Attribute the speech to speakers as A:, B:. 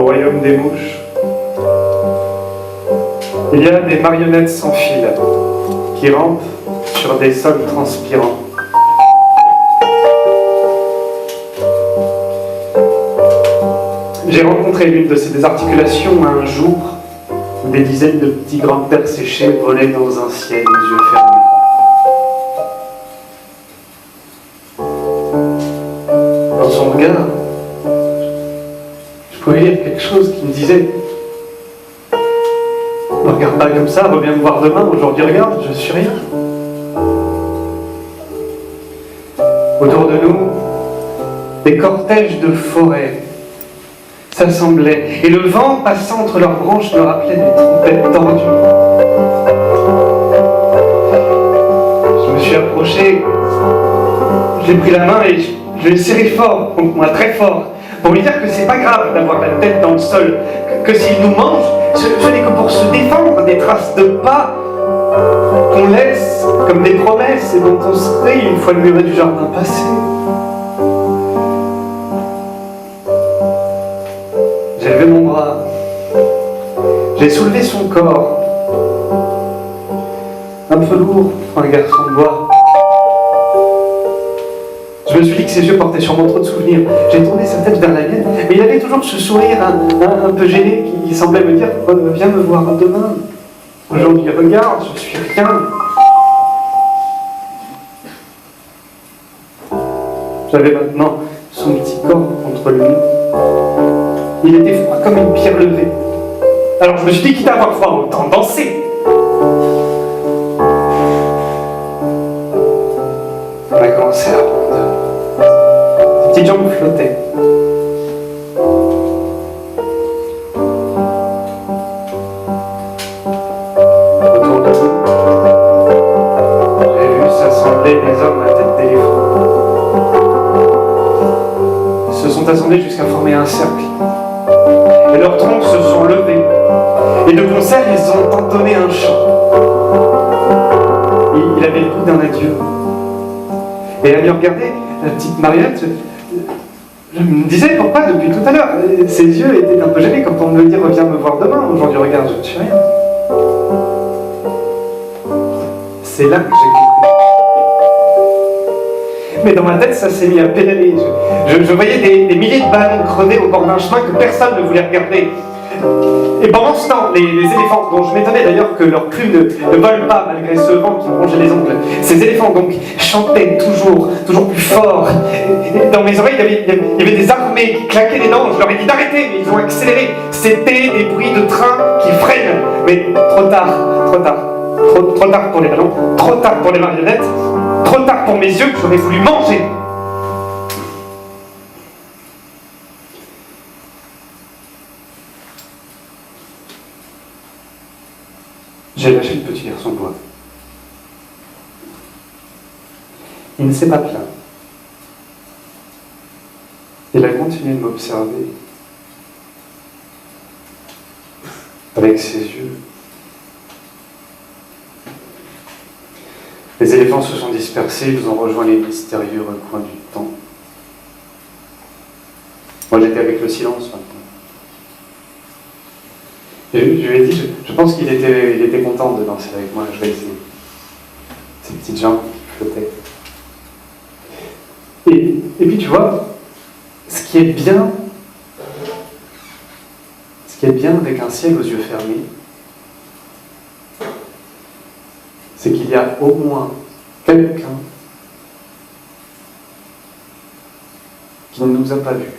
A: royaume des mouches, il y a des marionnettes sans fil qui rampent sur des sols transpirants. J'ai rencontré l'une de ces désarticulations un jour où des dizaines de petits grands-pères séchés volaient dans un ciel aux yeux fermés. Dans son regard, je pouvais lire quelque chose qui me disait « Ne regarde pas comme ça, reviens me voir demain, aujourd'hui regarde, je suis rien. » Autour de nous, des cortèges de forêts s'assemblaient, et le vent passant entre leurs branches me rappelait des trompettes tendues. Je me suis approché, je l'ai pris la main et je l'ai serré fort, contre moi, très fort, pour lui dire que c'est pas grave d'avoir la tête dans le sol, que s'il nous mange, ce n'est que pour se défendre des traces de pas qu'on laisse comme des promesses et dont on se rit une fois le muret du jardin passé. J'ai levé mon bras, j'ai soulevé son corps, un peu lourd pour un garçon de bois. Je me suis dit que ses yeux portaient sûrement trop de souvenirs. J'ai tourné sa tête vers la mienne, mais il avait toujours ce sourire un peu gêné qui semblait me dire « Viens me voir demain. Aujourd'hui, regarde, je suis rien. » J'avais maintenant son petit corps contre le mur. Il était froid comme une pierre levée. Alors je me suis dit, quitte à avoir froid, autant danser. On a commencé à rebondir. Ses petites jambes flottaient. Autour de nous, j'ai vu s'assembler des hommes à tête d'éléphant. Ils se sont assemblés jusqu'à former un cercle. Et leurs troncs se sont levés. Et de concert, ils ont entonné un chant. Il avait le goût d'un adieu. Et à lui regarder, la petite marionnette, je me disais pourquoi depuis tout à l'heure. Ses yeux étaient un peu gênés quand on me dit reviens me voir demain. Aujourd'hui, regarde, je ne suis rien. C'est là que j'ai compris. Mais dans ma tête, ça s'est mis à pédaler. Je voyais des milliers de ballons crevés au bord d'un chemin que personne ne voulait regarder. Et pendant ce temps, les éléphants, dont je m'étonnais d'ailleurs que leur queue ne vole pas malgré ce vent qui me rongeait les ongles, ces éléphants donc chantaient toujours plus fort. Et dans mes oreilles, il y avait des armées qui claquaient des dents. Je leur ai dit d'arrêter, mais ils ont accéléré. C'était des bruits de train qui freinent. Mais trop tard. Trop tard pour les ballons, trop tard pour les marionnettes, trop tard pour mes yeux que j'aurais voulu manger. J'ai lâché le petit garçon de bois. Il ne s'est pas plaint. Il a continué de m'observer avec ses yeux. Les éléphants se sont dispersés, ils ont rejoint les mystérieux recoins du temps. Moi j'étais avec le silence maintenant. Et je lui ai dit, je pense qu'il était content de danser avec moi, je vais essayer. Ses petites jambes flottaient. Et puis tu vois, ce qui est bien avec un ciel aux yeux fermés, c'est qu'il y a au moins quelqu'un qui ne nous a pas vus.